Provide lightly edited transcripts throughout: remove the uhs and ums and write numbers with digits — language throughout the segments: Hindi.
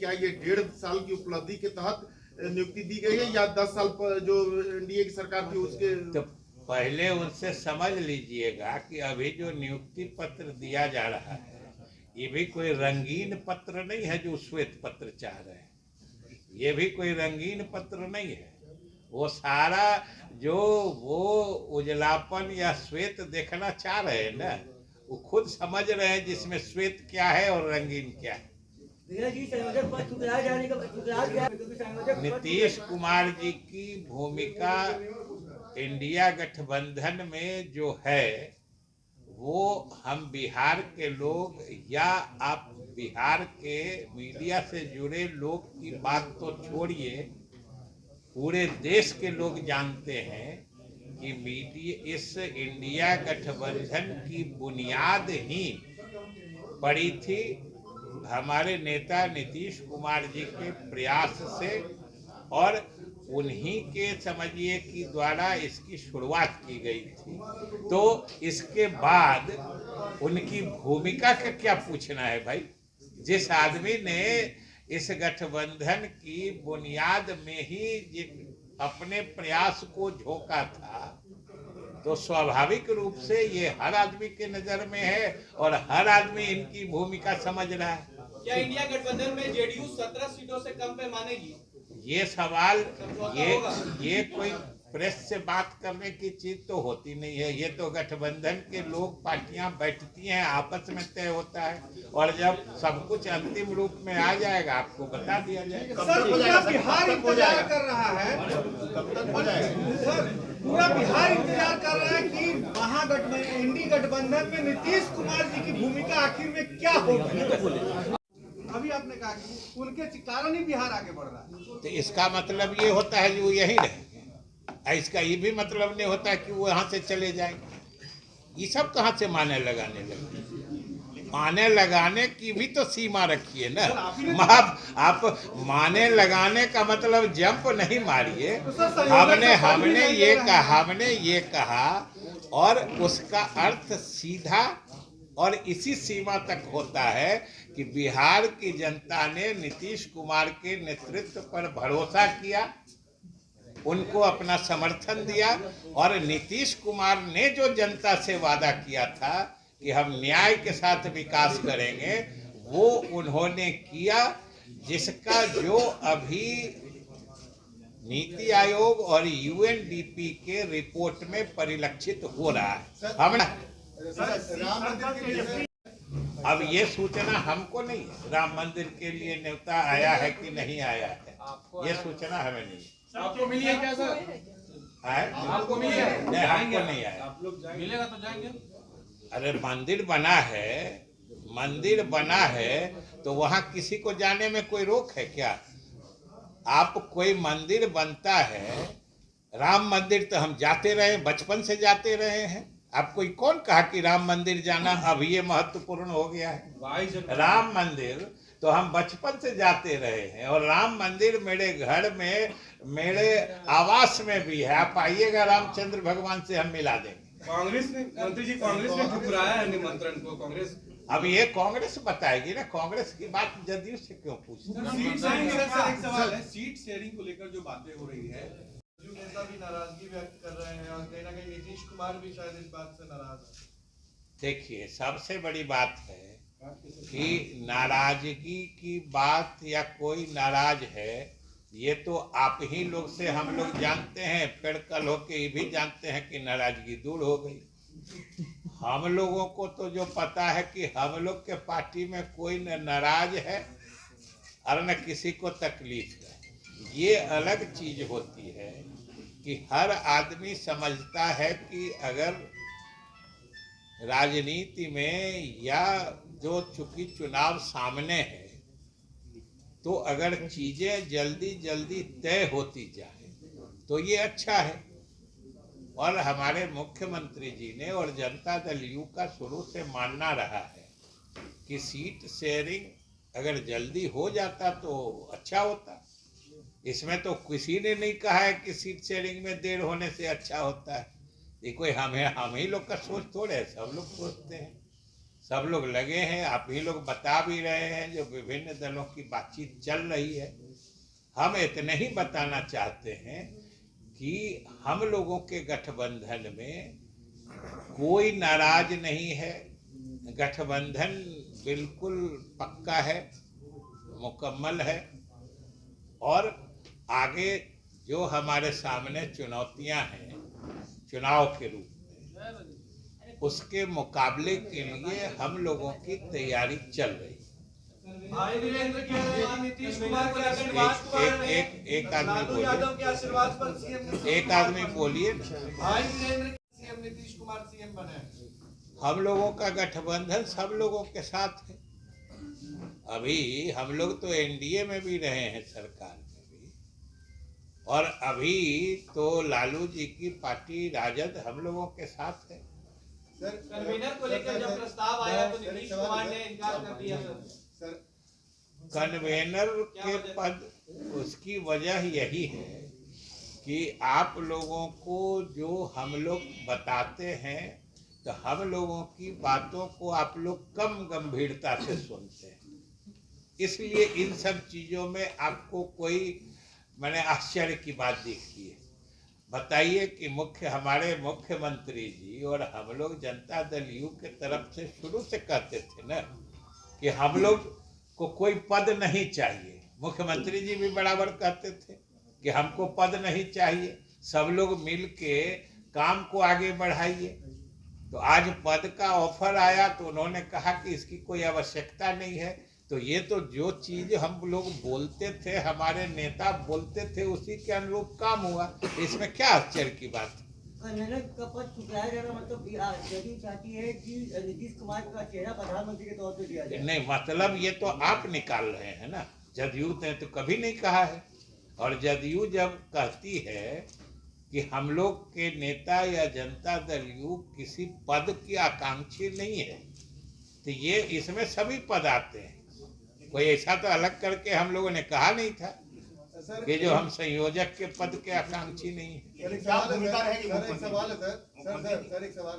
क्या ये 1.5 साल की उपलब्धि के तहत नियुक्ति दी गई है या 10 साल पर जो एनडीए की सरकार थी उसके? तो पहले उनसे समझ लीजिएगा कि अभी जो नियुक्ति पत्र दिया जा रहा है ये भी कोई रंगीन पत्र नहीं है जो श्वेत पत्र चाह रहे हैं। ये भी कोई रंगीन पत्र नहीं है। वो सारा जो वो उजलापन या श्वेत देखना चाह रहे हैं ना, वो खुद समझ रहे हैं जिसमें श्वेत क्या है और रंगीन क्या है। नीतीश कुमार जी की भूमिका इंडिया गठबंधन में जो है वो हम बिहार के लोग या आप बिहार के मीडिया से जुड़े लोग की बात तो छोड़िए, पूरे देश के लोग जानते हैं कि मीडिया इस इंडिया गठबंधन की बुनियाद ही पड़ी थी हमारे नेता नीतीश कुमार जी के प्रयास से, और उन्हीं के समझिए कि द्वारा इसकी शुरुआत की गई थी। तो इसके बाद उनकी भूमिका का क्या पूछना है भाई? जिस आदमी ने इस गठबंधन की बुनियाद में ही अपने प्रयास को झोंका था, तो स्वाभाविक रूप से ये हर आदमी के नजर में है और हर आदमी इनकी भूमिका समझ रहा है। क्या इंडिया गठबंधन में जेडीयू 17 सीटों से कम पे मानेगी? ये सवाल ये कोई प्रेस से बात करने की चीज तो होती नहीं है। ये तो गठबंधन के लोग पार्टियां बैठती हैं, आपस में तय होता है, और जब सब कुछ अंतिम रूप में आ जाएगा आपको बता दिया जाएगा। सर, पूरा बिहार इंतजार कर रहा है, पूरा बिहार इंतजार कर रहा है कि महागठबंधन इंडी गठबंधन में नीतीश कुमार जी की भूमिका आखिर में क्या होगी। अभी आपने कहा कि उनके कारण ही बिहार आगे बढ़ रहा है, तो इसका मतलब ये होता है कि वो यही रहेंगे। इसका ये भी मतलब नहीं होता है कि वो यहाँ से चले जाएंगे। ये सब कहाँ से माने लगाने लगे? माने लगाने की भी तो सीमा रखिए ना। आप माने लगाने का मतलब जंप नहीं मारिए। हमने ये कहा और उसका अर्थ सीधा और इसी सीमा तक होता है कि बिहार की जनता ने नीतीश कुमार के नेतृत्व पर भरोसा किया, उनको अपना समर्थन दिया, और नीतीश कुमार ने जो जनता से वादा किया था कि हम न्याय के साथ विकास करेंगे, वो उन्होंने किया, जिसका जो अभी नीति आयोग और यूएनडीपी के रिपोर्ट में परिलक्षित हो रहा है। अब ये सूचना हमको नहीं है राम मंदिर के लिए न्योता आया है कि नहीं आया है, ये सूचना हमें नहीं है। आपको मिली है क्या सर? आपको मिली है? नहीं, हमको नहीं आया। आप लोग मिलेगा तो जाएंगे। अरे मंदिर बना है तो वहाँ किसी को जाने में कोई रोक है क्या? आप कोई मंदिर बनता है, राम मंदिर तो हम जाते रहे, बचपन से जाते रहे हैं। आपको कौन कहा कि राम मंदिर जाना अब ये महत्वपूर्ण हो गया है? राम मंदिर तो हम बचपन से जाते रहे हैं, और राम मंदिर मेरे घर में, मेरे आवास में भी है। आप आइएगा, रामचंद्र भगवान से हम मिला देंगे। कांग्रेस ने, मंत्री जी, कांग्रेस ने ठुकराया है निमंत्रण को। कांग्रेस अब ये कांग्रेस बताएगी ना, कांग्रेस की बात जदयू से क्यों पूछते हैं? एक सवाल है, सीट शेयरिंग को लेकर जो बातें हो रही है, जो नेता भी नाराजगी व्यक्त कर रहे हैं और कहीं ना कहीं नीतीश कुमार भी शायद इस बात से नाराज है। देखिए, सबसे बड़ी बात है कि नाराजगी की बात या कोई नाराज है, ये तो आप ही लोग से हम लोग जानते हैं, फिर कल होके ये भी जानते हैं कि नाराजगी दूर हो गई। हम लोगों को तो जो पता है कि हम लोग के पार्टी में कोई न नाराज है और न किसी को तकलीफ है। ये अलग चीज होती है कि हर आदमी समझता है कि अगर राजनीति में या जो चूंकि चुनाव सामने है, तो अगर चीजें जल्दी जल्दी तय होती जाए तो ये अच्छा है। और हमारे मुख्यमंत्री जी ने और जनता दल यू का शुरू से मानना रहा है कि सीट शेयरिंग अगर जल्दी हो जाता तो अच्छा होता। इसमें तो किसी ने नहीं कहा है कि सीट शेयरिंग में देर होने से अच्छा होता है। ये कोई हम ही लोग का सोच थोड़े है, सब लोग सोचते हैं। सब लोग लगे हैं, आप ही लोग बता भी रहे हैं जो विभिन्न दलों की बातचीत चल रही है। हम इतने ही बताना चाहते हैं कि हम लोगों के गठबंधन में कोई नाराज नहीं है, गठबंधन बिल्कुल पक्का है, मुकम्मल है, और आगे जो हमारे सामने चुनौतियां हैं चुनाव के रूप में, उसके मुकाबले के लिए हम लोगों की तैयारी चल रही है। भाई वीरेंद्र कह रहे हैं कि नीतीश कुमार को आशीर्वाद पर रहे हैं। एक आदमी लालू यादव के आशीर्वाद पर सीएम एक आदमी बोलिए। भाई वीरेंद्र सीएम नीतीश कुमार सीएम बने। हम लोगों का गठबंधन सब लोगों के साथ है। अभी हम लोग तो एनडीए में भी रहे हैं, सरकार में भी, और अभी तो लालू जी की पार्टी राजद हम लोगों के साथ है। कन्वीनर को लेकर जब प्रस्ताव आया तो नीतीश कुमार ने इनकार कर दिया सर। कन्वेनर के पद, उसकी वजह यही है कि आप लोगों को जो हम लोग बताते हैं तो हम लोगों की बातों को आप लोग कम गंभीरता से सुनते हैं, इसलिए इन सब चीजों में आपको कोई मैंने आश्चर्य की बात देखी है। बताइए कि हमारे मुख्यमंत्री जी और हम लोग जनता दल यू के तरफ से शुरू से कहते थे ना कि हम लोग को कोई पद नहीं चाहिए। मुख्यमंत्री जी भी बराबर कहते थे कि हमको पद नहीं चाहिए, सब लोग मिल के काम को आगे बढ़ाइए। तो आज पद का ऑफर आया तो उन्होंने कहा कि इसकी कोई आवश्यकता नहीं है। तो ये तो जो चीज हम लोग बोलते थे, हमारे नेता बोलते थे, उसी के अनुरूप काम हुआ, इसमें क्या आश्चर्य की बात है। कन्वीनर का पद चुकाया जा रहा, मतलब बिहार जदयू चाहती है कि नीतीश कुमार का चेहरा प्रधानमंत्री के तौर पर दिया जाए। नहीं, मतलब ये तो आप निकाल रहे हैं ना, जदयू ने तो कभी नहीं कहा है। और जदयू जब कहती है कि हम लोग के नेता या जनता दल यू किसी पद की आकांक्षी नहीं है, तो ये इसमें सभी पद आते हैं। कोई ऐसा तो अलग करके हम लोगों ने कहा नहीं था कि जो हम संयोजक के पद के आकांक्षी नहीं है। एक सवाल है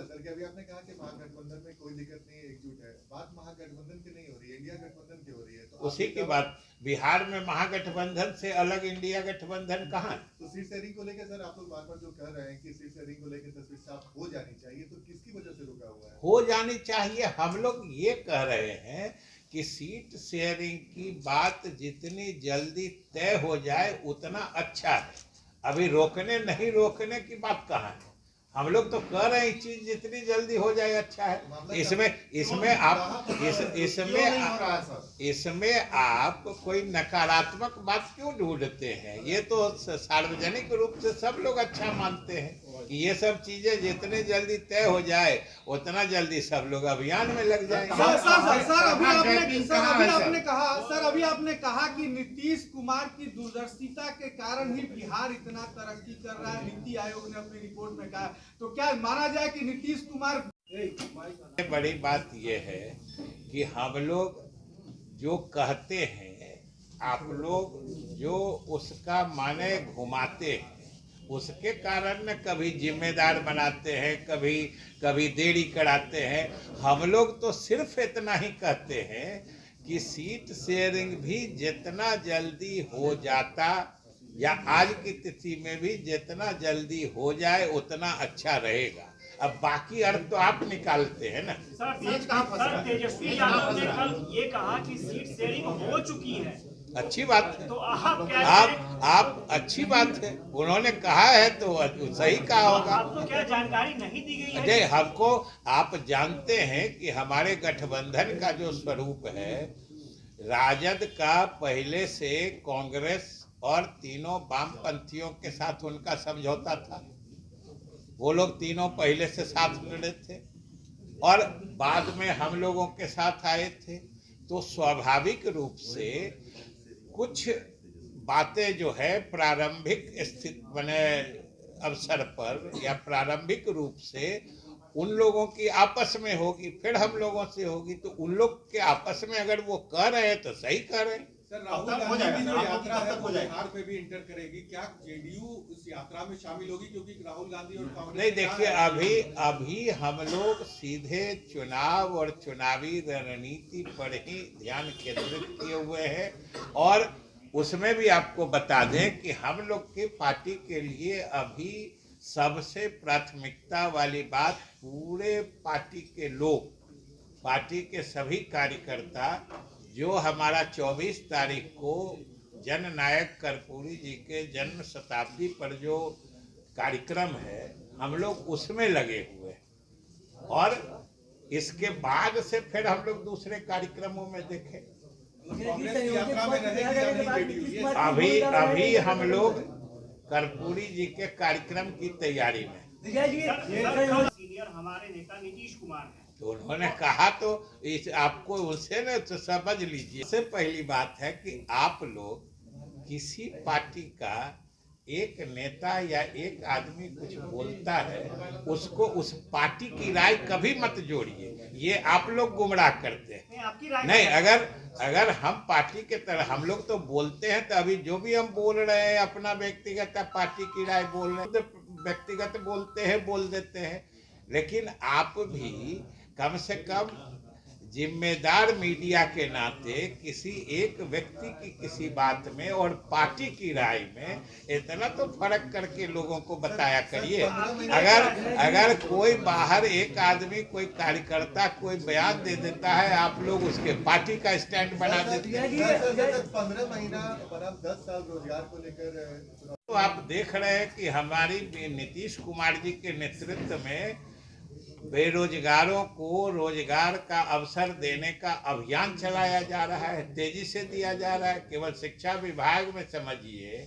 सर कि अभी आपने कहा कि महागठबंधन में कोई दिक्कत नहीं है, एकजुट है। बात महागठबंधन की नहीं हो रही है, इंडिया गठबंधन की हो रही है। तो उसी की बात, बिहार में महागठबंधन से अलग इंडिया गठबंधन कहाँ? तो सीट शेयरिंग को लेकर सर आप लोग बार बार जो कह रहे हैं कि सीट शेयरिंग को लेकर तस्वीर साफ हो जानी चाहिए, तो किसकी वजह से रुका हुआ है? हो जानी चाहिए। हम लोग ये कह रहे हैं कि सीट शेयरिंग की बात जितनी जल्दी तय हो जाए उतना अच्छा है। अभी रोकने नहीं रोकने की बात कहाँ है? हम लोग तो कह रहे हैं चीज जितनी जल्दी हो जाए अच्छा है। इसमें आप कोई नकारात्मक बात क्यों ढूंढते हैं? ये तो सार्वजनिक रूप से सब लोग अच्छा मानते हैं कि ये सब चीजें जितने जल्दी तय हो जाए उतना जल्दी सब लोग अभियान में लग जाएंगे। अभी आपने कहा कि नीतीश कुमार की दूरदर्शिता के कारण ही बिहार इतना तरक्की कर रहा है, नीति आयोग ने अपनी रिपोर्ट में कहा। तो क्या माना जाए कि नीतीश कुमार? बड़ी बात यह है कि हम लोग जो कहते हैं, आप लोग जो उसका माने घुमाते हैं, उसके कारण न कभी जिम्मेदार बनाते हैं, कभी देरी कराते हैं। हम लोग तो सिर्फ इतना ही कहते हैं कि सीट शेयरिंग भी जितना जल्दी हो जाता या आज की तिथि में भी जितना जल्दी हो जाए उतना अच्छा रहेगा। अब बाकी अर्थ तो आप निकालते हैं ना। सर तेजस्वी यादव ने कल ये कहा कि सीट शेयरिंग हो चुकी है। अच्छी बात है, तो आप अच्छी बात है, उन्होंने कहा है तो सही कहा होगा। आपको क्या जानकारी नहीं दी गई है? अजय, हमको आप जानते हैं कि हमारे गठबंधन का जो स्वरूप है, राजद का पहले से कांग्रेस और तीनों वामपंथियों के साथ उनका समझौता था। वो लोग तीनों पहले से साथ लड़े थे और बाद में हम लोगों के साथ आए थे। तो स्वाभाविक रूप से कुछ बातें जो है प्रारंभिक स्थिति बने अवसर पर या प्रारंभिक रूप से उन लोगों की आपस में होगी, फिर हम लोगों से होगी। तो उन लोग के आपस में अगर वो कह रहे हैं तो सही कह रहे हैं। सर, राहुल हो गांधी जाएगा की सर, जो आप यात्रा तब है तक वो हो जाएगा। बिहार पे भी इंटर करेगी, क्या जेडीयू इस यात्रा में शामिल होगी? क्योंकि राहुल गांधी और कांग्रेस नहीं, ने देखिए कहा है अभी हम लोग सीधे चुनाव और चुनावी रणनीति पर ही ध्यान केंद्रित किए हुए हैं। और उसमें भी आपको बता दें कि हम लोग के पार्टी के लिए अभी सबसे प्राथमिकता वाली बात, पूरे पार्टी के लोग, पार्टी के सभी कार्यकर्ता, जो हमारा 24 तारीख को जननायक कर्पूरी जी के जन्म शताब्दी पर जो कार्यक्रम है, हम लोग उसमें लगे हुए हैं। और इसके बाद से फिर हम लोग दूसरे कार्यक्रमों में देखें। कांग्रेस की यात्रा में रहेगी या नहीं जेडीयू? अभी हम लोग कर्पूरी जी के कार्यक्रम की तैयारी में। सीनियर हमारे नेता नीतीश कुमार हैं। तो उन्होंने कहा तो इस आपको उनसे न तो समझ लीजिए। सबसे पहली बात है कि आप लोग किसी पार्टी का एक नेता या एक आदमी कुछ बोलता है, उसको उस पार्टी की राय कभी मत जोड़िए। ये आप लोग गुमराह करते हैं। आपकी राय नहीं, अगर हम पार्टी के तरह हम लोग तो बोलते हैं, तो अभी जो भी हम बोल रहे हैं अपना व्यक्तिगत पार्टी की राय बोल रहे हैं, तो व्यक्तिगत बोलते हैं, बोल देते हैं। लेकिन आप भी कम से कम जिम्मेदार मीडिया के नाते किसी एक व्यक्ति की किसी बात में और पार्टी की राय में इतना तो फर्क करके लोगों को बताया करिए। अगर कोई बाहर एक आदमी, कोई कार्यकर्ता कोई बयान दे देता है, आप लोग उसके पार्टी का स्टैंड बना देते हैं। 15 महीना बराबर 10 साल रोजगार को लेकर तो आप देख रहे हैं कि हमारी नीतीश कुमार जी के नेतृत्व में बेरोजगारों को रोजगार का अवसर देने का अभियान चलाया जा रहा है, तेजी से दिया जा रहा है। केवल शिक्षा विभाग में समझिए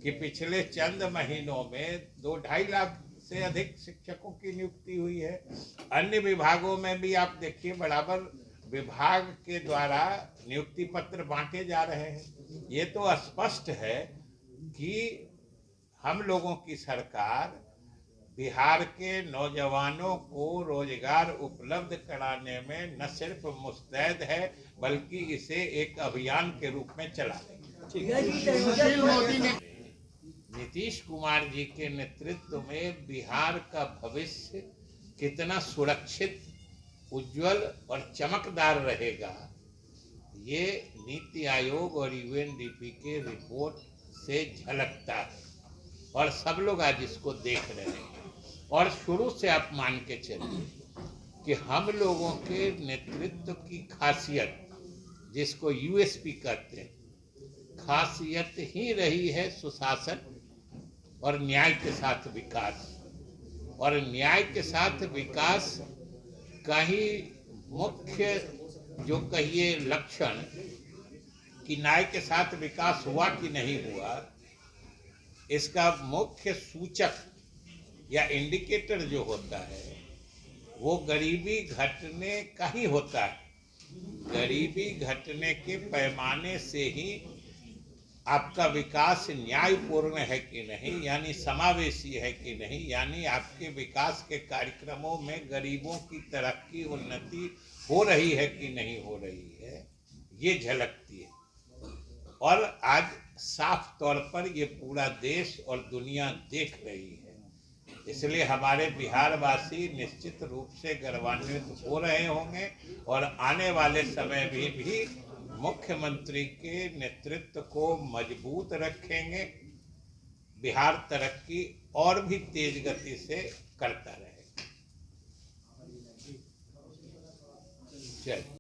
कि पिछले चंद महीनों में 2-2.5 लाख से अधिक शिक्षकों की नियुक्ति हुई है। अन्य विभागों में भी आप देखिए, बराबर विभाग के द्वारा नियुक्ति पत्र बांटे जा रहे हैं। ये तो स्पष्ट है कि हम लोगों की सरकार बिहार के नौजवानों को रोजगार उपलब्ध कराने में न सिर्फ मुस्तैद है, बल्कि इसे एक अभियान के रूप में चला रही है। नीतीश कुमार जी के नेतृत्व में बिहार का भविष्य कितना सुरक्षित, उज्जवल और चमकदार रहेगा, ये नीति आयोग और यूएनडीपी के रिपोर्ट से झलकता है। और सब लोग आज इसको देख रहे हैं। और शुरू से आप मान के चलिए कि हम लोगों के नेतृत्व की खासियत, जिसको यूएसपी कहते हैं, खासियत ही रही है सुशासन और न्याय के साथ विकास। और न्याय के साथ विकास का ही मुख्य जो कहिए लक्षण, कि न्याय के साथ विकास हुआ कि नहीं हुआ, इसका मुख्य सूचक या इंडिकेटर जो होता है वो गरीबी घटने का ही होता है। गरीबी घटने के पैमाने से ही आपका विकास न्यायपूर्ण है कि नहीं, यानी समावेशी है कि नहीं, यानी आपके विकास के कार्यक्रमों में गरीबों की तरक्की, उन्नति हो रही है कि नहीं हो रही है, ये झलकती है। और आज साफ तौर पर ये पूरा देश और दुनिया देख रही है। इसलिए हमारे बिहारवासी निश्चित रूप से गौरवान्वित हो रहे होंगे और आने वाले समय में भी मुख्यमंत्री के नेतृत्व को मजबूत रखेंगे। बिहार तरक्की और भी तेज गति से करता रहेगा। चलिए।